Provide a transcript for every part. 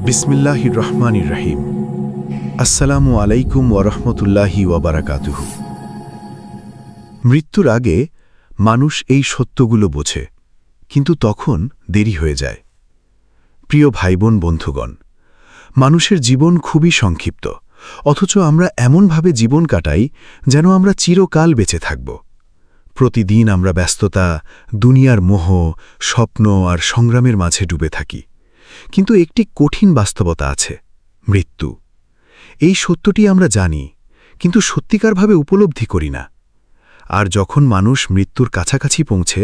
বিসমিল্লাহির রহমানির রহিম। আসসালামু আলাইকুম ওয়ারহমতুল্লাহি ওয়াবারাকাতুহু। মৃত্যুর আগে মানুষ এই সত্যগুলো বোঝে, কিন্তু তখন দেরি হয়ে যায়। প্রিয় ভাইবোন বন্ধুগণ, মানুষের জীবন খুবই সংক্ষিপ্ত, অথচ আমরা এমনভাবে জীবন কাটাই যেন আমরা চিরকাল বেঁচে থাকব। প্রতিদিন আমরা ব্যস্ততা, দুনিয়ার মোহ, স্বপ্ন আর সংগ্রামের মাঝে ডুবে থাকি। কিন্তু একটি কঠিন বাস্তবতা আছে, মৃত্যু। এই সত্যটি আমরা জানি, কিন্তু সত্যিকারভাবে উপলব্ধি করি না। আর যখন মানুষ মৃত্যুর কাছাকাছি পৌঁছে,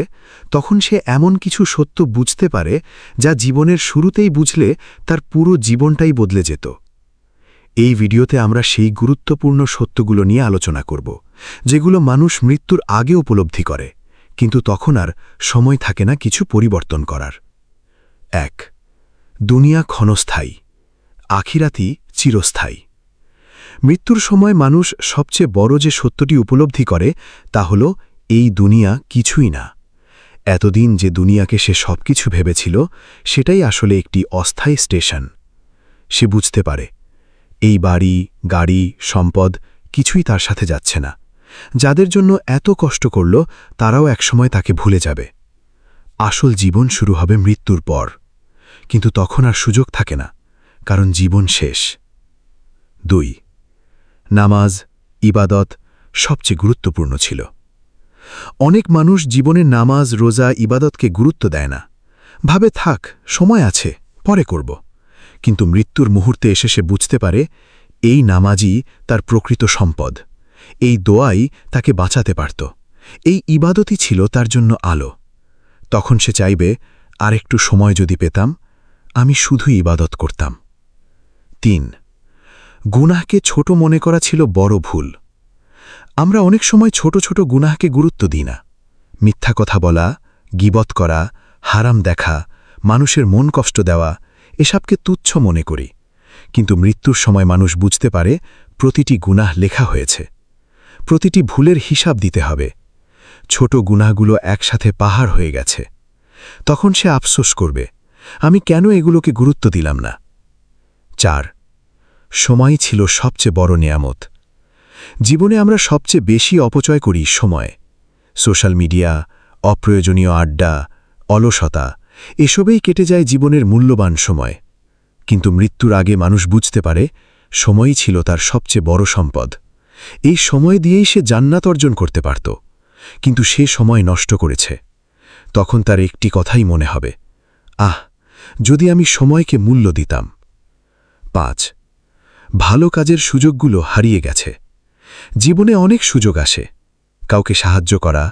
তখন সে এমন কিছু সত্য বুঝতে পারে যা জীবনের শুরুতেই বুঝলে তার পুরো জীবনটাই বদলে যেত। এই ভিডিওতে আমরা সেই গুরুত্বপূর্ণ সত্যগুলো নিয়ে আলোচনা করব, যেগুলো মানুষ মৃত্যুর আগে উপলব্ধি করে, কিন্তু তখন আর সময় থাকে না কিছু পরিবর্তন করার। ১. দুনিয়া ক্ষণস্থায়ী, আখিরাতই চিরস্থায়ী। মৃত্যুর সময় মানুষ সবচেয়ে বড় যে সত্যটি উপলব্ধি করে তা হল এই দুনিয়া কিছুই না। এতদিন যে দুনিয়াকে সে সবকিছু ভেবেছিল, সেটাই আসলে একটি অস্থায়ী স্টেশন। সে বুঝতে পারে এই বাড়ি, গাড়ি, সম্পদ কিছুই তার সাথে যাচ্ছে না। যাদের জন্য এত কষ্ট করল, তারাও একসময় তাকে ভুলে যাবে। আসল জীবন শুরু হবে মৃত্যুর পর, কিন্তু তখন আর সুযোগ থাকে না, কারণ জীবন শেষ। ২. নামাজ, ইবাদত সবচেয়ে গুরুত্বপূর্ণ ছিল। অনেক মানুষ জীবনের নামাজ, রোজা, ইবাদতকে গুরুত্ব দেয় না, ভাবে থাক, সময় আছে, পরে করব। কিন্তু মৃত্যুর মুহূর্তে এসে সে বুঝতে পারে এই নামাজই তার প্রকৃত সম্পদ, এই দোয়াই তাকে বাঁচাতে পারত, এই ইবাদতই ছিল তার জন্য আলো। তখন সে চাইবে আরেকটু সময় যদি পেতাম, আমি শুধু ইবাদত করতাম। ৩. গুনাহকে ছোট মনে করা ছিল বড় ভুল। আমরা অনেক সময় ছোট ছোট গুনাহকে গুরুত্ব দিই না। মিথ্যা কথা বলা, গীবত করা, হারাম দেখা, মানুষের মন কষ্ট দেওয়া, এসবকে তুচ্ছ মনে করি। কিন্তু মৃত্যুর সময় মানুষ বুঝতে পারে প্রতিটি গুনাহ লেখা হয়েছে, প্রতিটি ভুলের হিসাব দিতে হবে। ছোট গুনাহগুলো একসাথে পাহাড় হয়ে গেছে। তখন সে আফসোস করবে, আমি কেন এগুলোকে গুরুত্ব দিলাম না। ৪. সময় ছিল সবচেয়ে বড় নেয়ামত। জীবনে আমরা সবচেয়ে বেশি অপচয় করি সময়। সোশ্যাল মিডিয়া, অপ্রয়োজনীয় আড্ডা, অলসতা, এসবেই কেটে যায় জীবনের মূল্যবান সময়। কিন্তু মৃত্যুর আগে মানুষ বুঝতে পারে সময়ই ছিল তার সবচেয়ে বড় সম্পদ। এই সময় দিয়েই সে জান্নাত অর্জন করতে পারত, কিন্তু সে সময় নষ্ট করেছে। তখন তার একটি কথাই মনে হবে, যদি আমি সময়কে মূল্য দিতাম। ৫. ভালো কাজের সুযোগগুলো হারিয়ে গেছে। জীবনে অনেক সুযোগ আসে, কাউকে সাহায্য করা,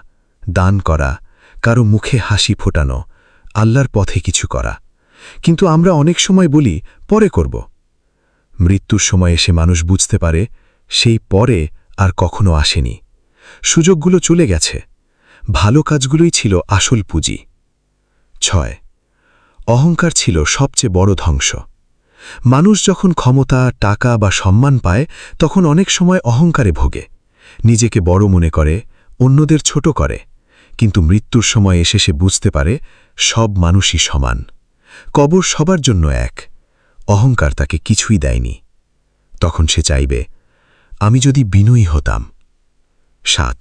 দান করা, কারো মুখে হাসি ফোটানো, আল্লাহর পথে কিছু করা। কিন্তু আমরা অনেক সময় বলি পরে করব। মৃত্যুর সময় এসে মানুষ বুঝতে পারে সেই পরে আর কখনো আসেনি। সুযোগগুলো চলে গেছে, ভালো কাজগুলোই ছিল আসল পুঁজি। ৬. অহংকার ছিল সবচেয়ে বড় ধ্বংস। মানুষ যখন ক্ষমতা, টাকা বা সম্মান পায়, তখন অনেক সময় অহংকারে ভোগে, নিজেকে বড় মনে করে, অন্যদের ছোট করে। কিন্তু মৃত্যুর সময় এসে সে বুঝতে পারে সব মানুষই সমান, কবর সবার জন্য এক। অহংকার তাকে কিছুই দেয়নি। তখন সে চাইবে আমি যদি বিনয়ী হতাম। ৭.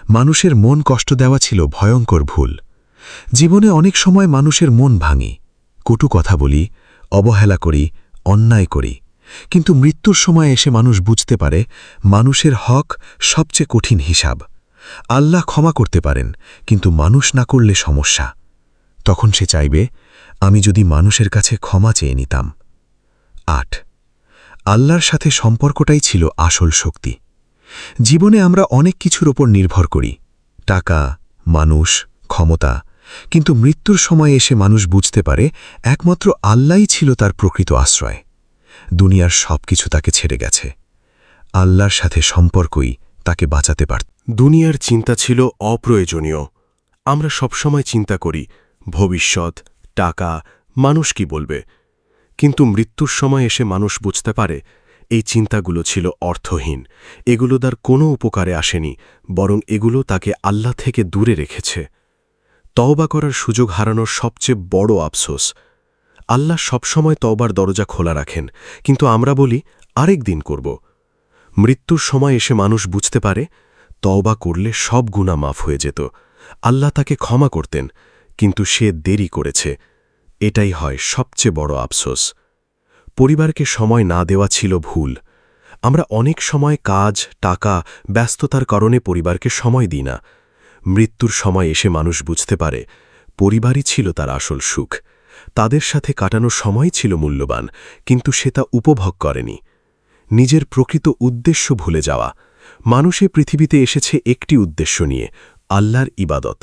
মানুষের মন কষ্ট দেওয়া ছিল ভয়ঙ্কর ভুল। জীবনে অনেক সময় মানুষের মন ভাঙি, কটু কথা বলি, অবহেলা করি, অন্যায় করি। কিন্তু মৃত্যুর সময় এসে মানুষ বুঝতে পারে মানুষের হক সবচেয়ে কঠিন হিসাব। আল্লাহ ক্ষমা করতে পারেন, কিন্তু মানুষ না করলে সমস্যা। তখন সে চাইবে আমি যদি মানুষের কাছে ক্ষমা চেয়ে নিতাম। ৮. আল্লাহর সাথে সম্পর্কটাই ছিল আসল শক্তি। জীবনে আমরা অনেক কিছুর ওপর নির্ভর করি, টাকা, মানুষ, ক্ষমতা। কিন্তু মৃত্যুর সময় এসে মানুষ বুঝতে পারে একমাত্র আল্লাহই ছিল তার প্রকৃত আশ্রয়। দুনিয়ার সবকিছু তাকে ছেড়ে গেছে, আল্লাহর সাথে সম্পর্কই তাকে বাঁচাতে পারত। দুনিয়ার চিন্তা ছিল অপ্রয়োজনীয়। আমরা সবসময় চিন্তা করি ভবিষ্যৎ, টাকা, মানুষ কি বলবে। কিন্তু মৃত্যুর সময় এসে মানুষ বুঝতে পারে এই চিন্তাগুলো ছিল অর্থহীন, এগুলো তার কোনো উপকারে আসেনি, বরং এগুলো তাকে আল্লাহ থেকে দূরে রেখেছে। তওবা করার সুযোগ হারানোর সবচেয়ে বড় আফসোস। আল্লাহ সবসময় তওবার দরজা খোলা রাখেন, কিন্তু আমরা বলি আরেক দিন করব। মৃত্যুর সময় এসে মানুষ বুঝতে পারে তওবা করলে সব গুনাহ মাফ হয়ে যেত, আল্লাহ তাকে ক্ষমা করতেন, কিন্তু সে দেরি করেছে। এটাই হয় সবচেয়ে বড় আফসোস। পরিবারকে সময় না দেওয়া ছিল ভুল। আমরা অনেক সময় কাজ, টাকা, ব্যস্ততার কারণে পরিবারকে সময় দিই না। মৃত্যুর সময় এসে মানুষ বুঝতে পারে পরিবারই ছিল তার আসল সুখ। তাদের সাথে কাটানো সময় ছিল মূল্যবান, কিন্তু সে তা উপভোগ করেনি। নিজের প্রকৃত উদ্দেশ্য ভুলে যাওয়া। মানুষ এ পৃথিবীতে এসেছে একটি উদ্দেশ্য নিয়ে, আল্লাহর ইবাদত।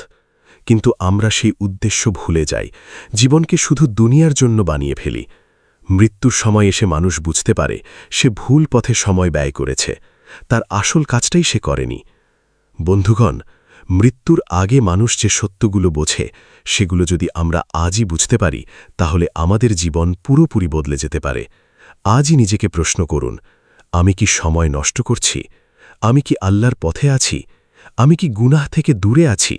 কিন্তু আমরা সেই উদ্দেশ্য ভুলে যাই, জীবনকে শুধু দুনিয়ার জন্য বানিয়ে ফেলি। মৃত্যুর সময় এসে মানুষ বুঝতে পারে সে ভুল পথে সময় ব্যয় করেছে, তার আসল কাজটাই সে করেনি। বন্ধুগণ, মৃত্যুর আগে মানুষ যে সত্যগুলো বোঝে, সেগুলো যদি আমরা আজই বুঝতে পারি, তাহলে আমাদের জীবন পুরোপুরি বদলে যেতে পারে। আজই নিজেকে প্রশ্ন করুন, আমি কি সময় নষ্ট করছি? আমি কি আল্লাহর পথে আছি? আমি কি গুনাহ থেকে দূরে আছি?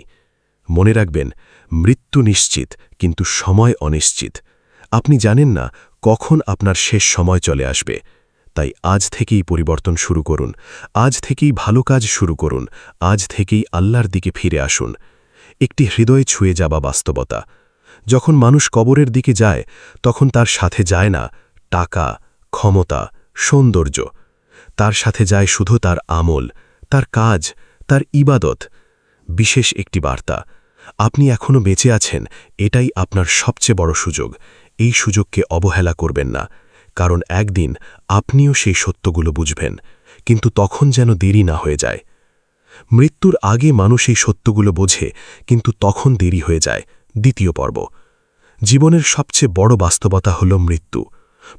মনে রাখবেন, মৃত্যু নিশ্চিত, কিন্তু সময় অনিশ্চিত। আপনি জানেন না কখন আপনার শেষ সময় চলে আসবে। তাই আজ থেকেই পরিবর্তন শুরু করুন, আজ থেকেই ভালো কাজ শুরু করুন, আজ থেকেই আল্লাহর দিকে ফিরে আসুন। একটি হৃদয় ছুঁয়ে যাওয়া বাস্তবতা। যখন মানুষ কবরের দিকে যায়, তখন তার সাথে যায় না টাকা, ক্ষমতা, সৌন্দর্য। তার সাথে যায় শুধু তার আমল, তার কাজ, তার ইবাদত। বিশেষ একটি বার্তা, আপনি এখনও বেঁচে আছেন, এটাই আপনার সবচেয়ে বড় সুযোগ। এই সুযোগকে অবহেলা করবেন না, কারণ একদিন আপনিও সেই সত্যগুলো বুঝবেন, কিন্তু তখন যেন দেরি না হয়ে যায়। মৃত্যুর আগে মানুষ এই সত্যগুলো বোঝে, কিন্তু তখন দেরি হয়ে যায়। দ্বিতীয় পর্ব, জীবনের সবচেয়ে বড় বাস্তবতা হল মৃত্যু।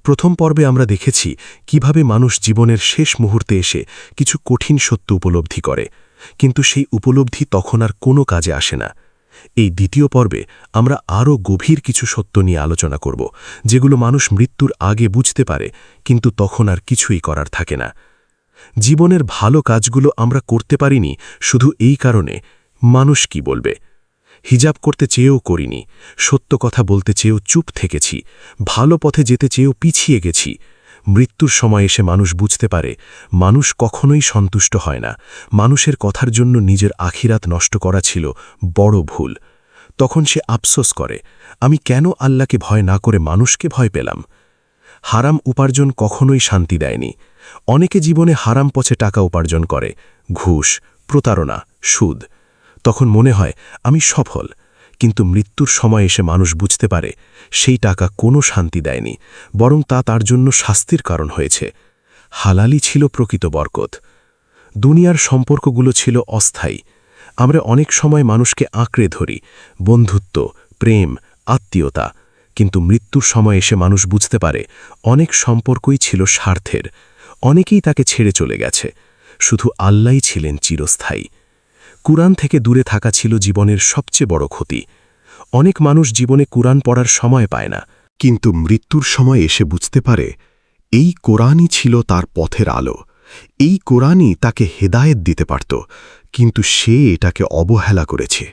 প্রথম পর্বে আমরা দেখেছি কিভাবে মানুষ জীবনের শেষ মুহূর্তে এসে কিছু কঠিন সত্য উপলব্ধি করে, কিন্তু সেই উপলব্ধি তখন আর কোনো কাজে আসে না। এই দ্বিতীয় পর্বে আমরা আরও গভীর কিছু সত্য নিয়ে আলোচনা করব, যেগুলো মানুষ মৃত্যুর আগে বুঝতে পারে, কিন্তু তখন আর কিছুই করার থাকে না। জীবনের ভালো কাজগুলো আমরা করতে পারিনি শুধু এই কারণে, মানুষ কি বলবে। হিজাব করতে চেয়েও করিনি, সত্য কথা বলতে চেয়েও চুপ থেকেছি, ভালো পথে যেতে চেয়েও পিছিয়ে গেছি। মৃত্যুর সময় এসে মানুষ বুঝতে পারে মানুষ কখনোই সন্তুষ্ট হয় না। মানুষের কথার জন্য নিজের আখিরাত নষ্ট করা ছিল বড় ভুল। তখন সে আফসোস করে, আমি কেন আল্লাহকে ভয় না করে মানুষকে ভয় পেলাম। হারাম উপার্জন কখনোই শান্তি দেয়নি। অনেকে জীবনে হারাম পথে টাকা উপার্জন করে, ঘুষ, প্রতারণা, সুদ। তখন মনে হয় আমি সফল, কিন্তু মৃত্যুর সময় এসে মানুষ বুঝতে পারে সেই টাকা কোনো শান্তি দেয়নি, বরং তা তার জন্য শাস্তির কারণ হয়েছে। হালালি ছিল প্রকৃত বরকত। দুনিয়ার সম্পর্কগুলো ছিল অস্থায়ী। আমরা অনেক সময় মানুষকে আঁকড়ে ধরি, বন্ধুত্ব, প্রেম, আত্মীয়তা, কিন্তু মৃত্যুর সময় এসে মানুষ বুঝতে পারে অনেক সম্পর্কই ছিল স্বার্থের। অনেকেই তাকে ছেড়ে চলে গেছে, শুধু আল্লাহই ছিলেন চিরস্থায়ী। কুরআন থেকে দূরে থাকা ছিল জীবনের সবচেয়ে বড় ক্ষতি। অনেক মানুষ জীবনে কুরআন পড়ার সময় পায় না, কিন্তু মৃত্যুর সময় এসে বুঝতে পারে এই কোরআনই ছিল তার পথের আলো। এই কোরআনই তাকে হেদায়েত দিতে পারত, কিন্তু সে এটাকে অবহেলা করেছে।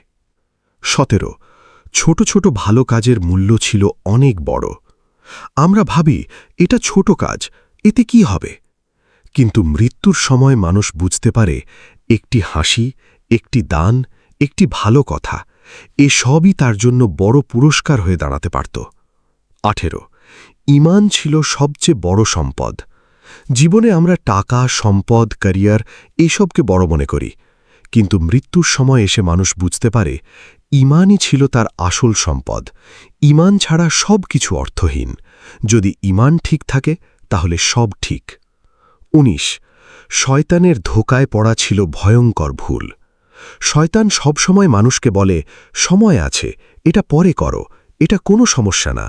17 ছোট ছোট ভালো কাজের মূল্য ছিল অনেক বড়। আমরা ভাবি এটা ছোট কাজ, এতে কি হবে। কিন্তু মৃত্যুর সময় মানুষ বুঝতে পারে একটি হাসি, একটি দান, একটি ভালো কথা, এসবই তার জন্য বড় পুরস্কার হয়ে দাঁড়াতে পারত। 18 ঈমান ছিল সবচেয়ে বড় সম্পদ। জীবনে আমরা টাকা, সম্পদ, ক্যারিয়ার এসবকে বড় মনে করি, কিন্তু মৃত্যুর সময় এসে মানুষ বুঝতে পারে ঈমানই ছিল তার আসল সম্পদ। ঈমান ছাড়া সব কিছু অর্থহীন। যদি ঈমান ঠিক থাকে তাহলে সব ঠিক। 19 শয়তানের ধোকায় পড়া ছিল ভয়ঙ্কর ভুল। শয়তান সবসময় মানুষকে বলে সময় আছে, এটা পরে করো, এটা কোনো সমস্যা না।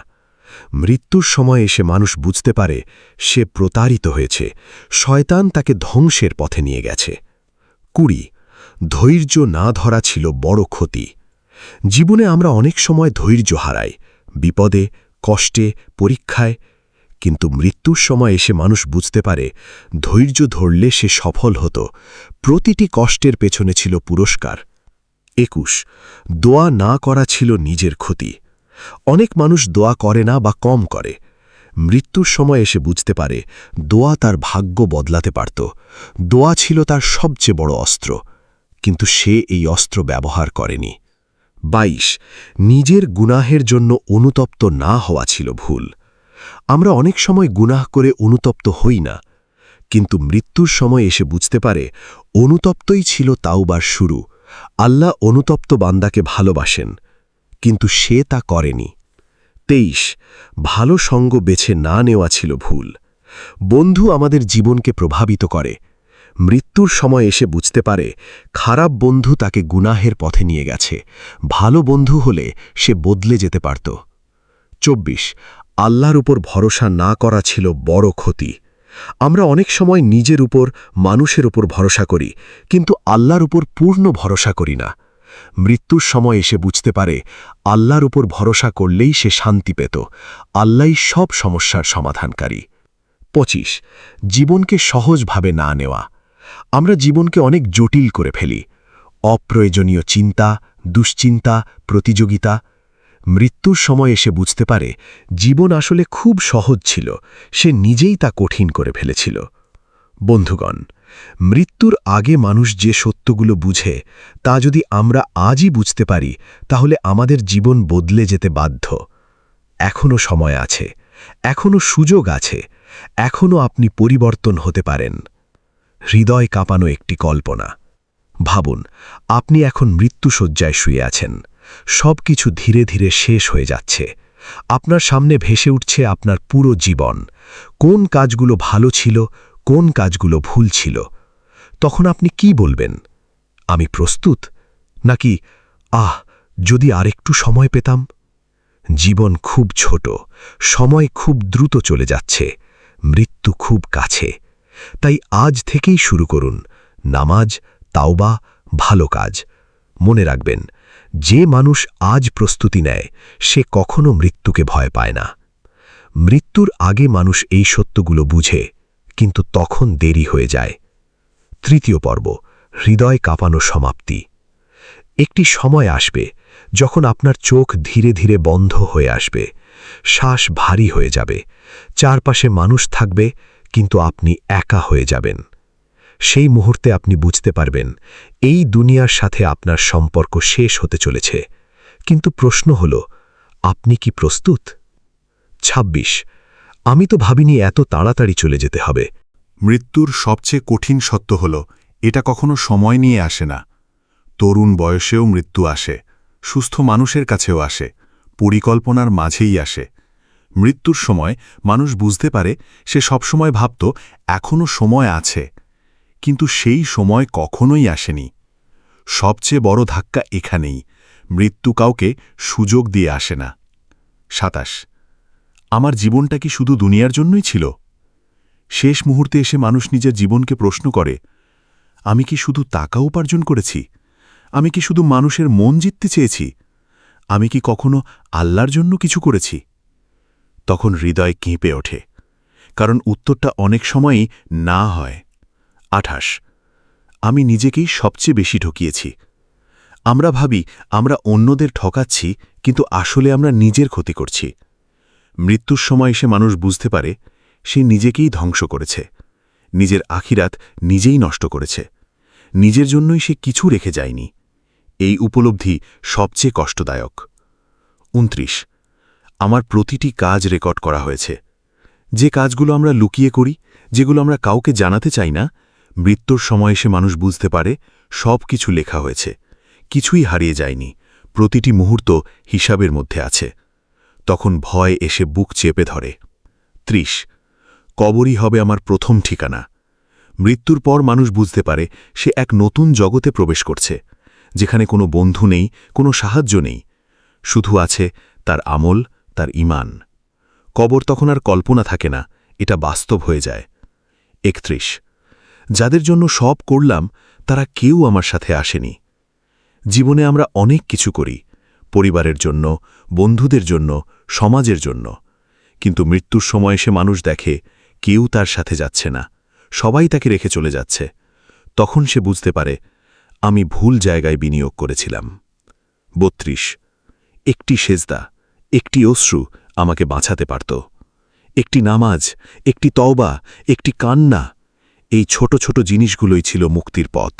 মৃত্যুর সময় এসে মানুষ বুঝতে পারে সে প্রতারিত হয়েছে, শয়তান তাকে ধ্বংসের পথে নিয়ে গেছে। 20 ধৈর্য না ধরা ছিল বড় ক্ষতি। জীবনে আমরা অনেক সময় ধৈর্য হারাই, বিপদে, কষ্টে, পরীক্ষায়, কিন্তু মৃত্যুর সময় এসে মানুষ বুঝতে পারে ধৈর্য ধরলে সে সফল হতো। প্রতিটি কষ্টের পেছনে ছিল পুরস্কার। 21 দোয়া না করা ছিল নিজের ক্ষতি। অনেক মানুষ দোয়া করে না বা কম করে। মৃত্যুর সময় এসে বুঝতে পারে দোয়া তার ভাগ্য বদলাতে পারত। দোয়া ছিল তার সবচেয়ে বড় অস্ত্র, কিন্তু সে এই অস্ত্র ব্যবহার করেনি। 22 নিজের গুনাহের জন্য অনুতপ্ত না হওয়া ছিল ভুল। আমরা অনেক সময় গুনাহ করে অনুতপ্ত হই না, কিন্তু মৃত্যুর সময় এসে বুঝতে পারে অনুতপ্তই ছিল তাওবার শুরু। আল্লাহ অনুতপ্ত বান্দাকে ভালোবাসেন, কিন্তু সে তা করেনি। 23 ভালো সঙ্গ বেছে না নেওয়া ছিল ভুল। বন্ধু আমাদের জীবনকে প্রভাবিত করে। মৃত্যুর সময় এসে বুঝতে পারে খারাপ বন্ধু তাকে গুনাহের পথে নিয়ে গেছে। ভালো বন্ধু হলে সে বদলে যেতে পারত। 24 আল্লাহর উপর ভরসা না করা ছিল বড় ক্ষতি। আমরা অনেক সময় নিজের উপর, মানুষের উপর ভরসা করি, কিন্তু আল্লাহর উপর পূর্ণ ভরসা করি না। মৃত্যুর সময় এসে বুঝতে পারে আল্লাহর উপর ভরসা করলেই সে শান্তি পেত। আল্লাহই সব সমস্যার সমাধানকারী। 25 জীবনকে সহজভাবে না নেওয়া। আমরা জীবনকে অনেক জটিল করে ফেলি। অপ্রয়োজনীয় চিন্তা, দুশ্চিন্তা, প্রতিযোগিতা। মৃত্যুর সময় এসে বুঝতে পারে জীবন আসলে খুব সহজ ছিল, সে নিজেই তা কঠিন করে ফেলেছিল। বন্ধুগণ, মৃত্যুর আগে মানুষ যে সত্যগুলো বুঝে তা যদি আমরা আজই বুঝতে পারি, তাহলে আমাদের জীবন বদলে যেতে বাধ্য। এখনো সময় আছে, এখনো সুযোগ আছে, এখনো আপনি পরিবর্তন হতে পারেন। হৃদয় কাঁপানো একটি কল্পনা। ভাবুন, আপনি এখন মৃত্যুশয্যায় শুয়ে আছেন। সব কিছু ধীরে ধীরে শেষ হয়ে যাচ্ছে। আপনার সামনে ভেসে উঠছে আপনার পুরো জীবন। কোন কাজগুলো ভালো ছিল, কোন কাজগুলো ভুল ছিল। তখন আপনি কি বলবেন? আমি প্রস্তুত, নাকি যদি আরেকটু সময় পেতাম? জীবন খুব ছোট, সময় খুব দ্রুত চলে যাচ্ছে, মৃত্যু খুব কাছে। তাই আজ থেকেই শুরু করুন নামাজ, তাওবা, ভালো কাজ। মনে রাখবেন, যে মানুষ আজ প্রস্তুতি নেয় সে কখনো মৃত্যুকে ভয় পায় না। মৃত্যুর আগে মানুষ এই সত্যগুলো বুঝে, কিন্তু তখন দেরি হয়ে যায়। তৃতীয় পর্ব, হৃদয় কাঁপানো সমাপ্তি। একটি সময় আসবে যখন আপনার চোখ ধীরে ধীরে বন্ধ হয়ে আসবে, শ্বাস ভারী হয়ে যাবে, চারপাশে মানুষ থাকবে, কিন্তু আপনি একা হয়ে যাবেন। সেই মুহূর্তে আপনি বুঝতে পারবেন এই দুনিয়ার সাথে আপনার সম্পর্ক শেষ হতে চলেছে। কিন্তু প্রশ্ন হল, আপনি কি প্রস্তুত? 26 আমি তো ভাবিনি এত তাড়াতাড়ি চলে যেতে হবে। মৃত্যুর সবচেয়ে কঠিন সত্য হল, এটা কখনো সময় নিয়ে আসে না। তরুণ বয়সেও মৃত্যু আসে, সুস্থ মানুষের কাছেও আসে, পরিকল্পনার মাঝেই আসে। মৃত্যুর সময় মানুষ বুঝতে পারে সে সবসময় ভাবত এখনো সময় আছে, কিন্তু সেই সময় কখনোই আসেনি। সবচেয়ে বড় ধাক্কা এখানেই, মৃত্যু কাউকে সুযোগ দিয়ে আসে না। 27 আমার জীবনটা কি শুধু দুনিয়ার জন্যই ছিল? শেষ মুহূর্তে এসে মানুষ নিজের জীবনকে প্রশ্ন করে, আমি কি শুধু টাকা উপার্জন করেছি? আমি কি শুধু মানুষের মন জিততে চেয়েছি? আমি কি কখনো আল্লাহর জন্য কিছু করেছি? তখন হৃদয় কেঁপে ওঠে, কারণ উত্তরটা অনেক সময়ই না হয়। 28 আমি নিজেকেই সবচেয়ে বেশি ঠকিয়েছি। আমরা ভাবি আমরা অন্যদের ঠকাচ্ছি, কিন্তু আসলে আমরা নিজের ক্ষতি করছি। মৃত্যুর সময় এসে মানুষ বুঝতে পারে সে নিজেকেই ধ্বংস করেছে, নিজের আখিরাত নিজেই নষ্ট করেছে। নিজের জন্যই সে কিছু রেখে যায়নি। এই উপলব্ধি সবচেয়ে কষ্টদায়ক। 29 আমার প্রতিটি কাজ রেকর্ড করা হয়েছে। যে কাজগুলো আমরা লুকিয়ে করি, যেগুলো আমরা কাউকে জানাতে চাই না, মৃত্যুর সময় এসে মানুষ বুঝতে পারে সব কিছু লেখা হয়েছে, কিছুই হারিয়ে যায়নি, প্রতিটি মুহূর্ত হিসাবের মধ্যে আছে। তখন ভয় এসে বুক চেপে ধরে। 30 কবরই হবে আমার প্রথম ঠিকানা। মৃত্যুর পর মানুষ বুঝতে পারে সে এক নতুন জগতে প্রবেশ করছে, যেখানে কোনো বন্ধু নেই, কোনো সাহায্য নেই, শুধু আছে তার আমল, তার ঈমান। কবর তখন আর কল্পনা থাকে না, এটা বাস্তব হয়ে যায়। 31 যাদের জন্য সব করলাম তারা কেউ আমার সাথে আসেনি। জীবনে আমরা অনেক কিছু করি, পরিবারের জন্য, বন্ধুদের জন্য, সমাজের জন্য, কিন্তু মৃত্যুর সময় এসে মানুষ দেখে কেউ তার সাথে যাচ্ছে না, সবাই তাকে রেখে চলে যাচ্ছে। তখন সে বুঝতে পারে আমি ভুল জায়গায় বিনিয়োগ করেছিলাম। 32 একটি সেজদা, একটি অশ্রু আমাকে বাঁচাতে পারত। একটি নামাজ, একটি তওবা, একটি কান্না, এই ছোট ছোট জিনিসগুলোই ছিল মুক্তির পথ।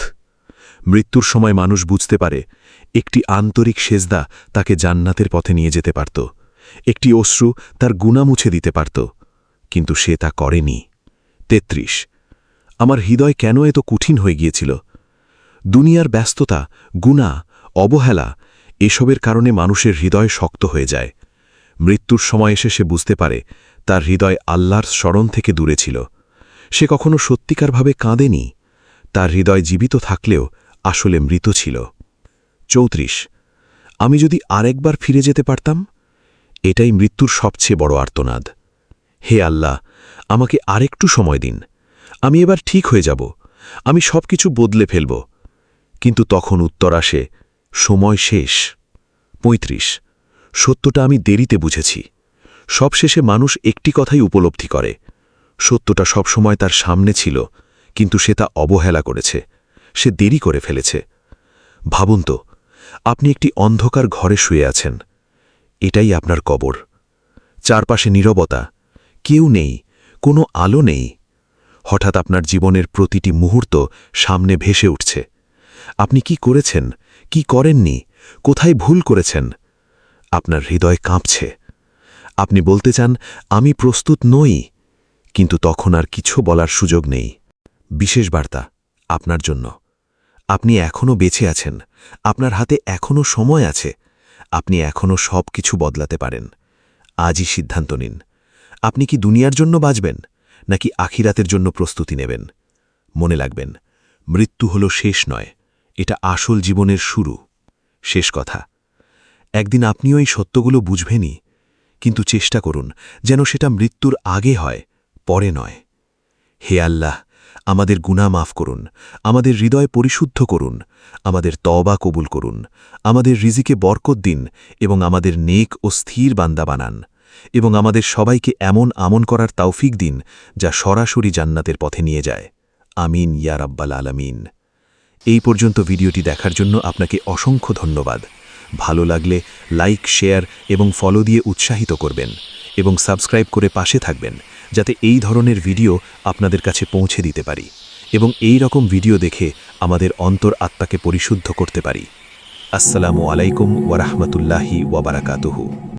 মৃত্যুর সময় মানুষ বুঝতে পারে একটি আন্তরিক সেজদা তাকে জান্নাতের পথে নিয়ে যেতে পারত, একটি অশ্রু তার গুনাহ মুছে দিতে পারত, কিন্তু সে তা করেনি। ৩৩ আমার হৃদয় কেন এত কঠিন হয়ে গিয়েছিল? দুনিয়ার ব্যস্ততা, গুনাহ, অবহেলা, এসবের কারণে মানুষের হৃদয় শক্ত হয়ে যায়। মৃত্যুর সময় এসে সে বুঝতে পারে তার হৃদয় আল্লাহর স্মরণ থেকে দূরে ছিল। সে কখনো সত্যিকারভাবে কাঁদেনি, তার হৃদয় জীবিত থাকলেও আসলে মৃত ছিল। ৩৪ আমি যদি আরেকবার ফিরে যেতে পারতাম? এটাই মৃত্যুর সবচেয়ে বড় আর্তনাদ। হে আল্লাহ, আমাকে আরেকটু সময় দিন, আমি এবার ঠিক হয়ে যাব, আমি সবকিছু বদলে ফেলব। কিন্তু তখন উত্তর আসে, সময় শেষ। ৩৫ সত্যটা আমি দেরিতে বুঝেছি। সবশেষে মানুষ একটি কথাই উপলব্ধি করে, সত্যটা সবসময় তার সামনে ছিল, কিন্তু সে তা অবহেলা করেছে, সে দেরি করে ফেলেছে। ভাবুন তো, আপনি একটি অন্ধকার ঘরে শুয়ে আছেন, এটাই আপনার কবর। চারপাশে নীরবতা, কেউ নেই, কোনো আলো নেই। হঠাৎ আপনার জীবনের প্রতিটি মুহূর্ত সামনে ভেসে উঠছে। আপনি কি করেছেন, কি করেননি, কোথায় ভুল করেছেন? আপনার হৃদয় কাঁপছে। আপনি বলতে চান, আমি প্রস্তুত নই, কিন্তু তখন আর কিছু বলার সুযোগ নেই। বিশেষ বার্তা আপনার জন্য। আপনি এখনও বেঁচে আছেন, আপনার হাতে এখনও সময় আছে, আপনি এখনও সব কিছু বদলাতে পারেন। আজই সিদ্ধান্ত নিন, আপনি কি দুনিয়ার জন্য বাঁচবেন, নাকি আখিরাতের জন্য প্রস্তুতি নেবেন? মনে রাখবেন, মৃত্যু হল শেষ নয়, এটা আসল জীবনের শুরু। শেষ কথা, একদিন আপনিও এই সত্যগুলো বুঝবেনই, কিন্তু চেষ্টা করুন যেন সেটা মৃত্যুর আগে হয়, পরে নয়। হে আল্লাহ, আমাদের গুনাহ মাফ করুন, আমাদের হৃদয় পরিশুদ্ধ করুন, আমাদের তওবা কবুল করুন, আমাদের রিজিকে বরকত দিন এবং আমাদের নেক ও স্থির বান্দা বানান, এবং আমাদের সবাইকে এমন আমল করার তৌফিক দিন যা সরাসরি জান্নাতের পথে নিয়ে যায়। আমিন ইয়া রাব্বাল আলামিন। এই পর্যন্ত ভিডিওটি দেখার জন্য আপনাকে অসংখ্য ধন্যবাদ। ভালো লাগলে লাইক, শেয়ার এবং ফলো দিয়ে উৎসাহিত করবেন এবং সাবস্ক্রাইব করে পাশে থাকবেন, যাতে এই ধরনের ভিডিও আপনাদের কাছে পৌঁছে দিতে পারি এবং এই রকম ভিডিও দেখে আমাদের অন্তর আত্মাকে পরিশুদ্ধ করতে পারি। আসসালামু আলাইকুম ওয়া রাহমাতুল্লাহি ওয়া বারাকাতুহু।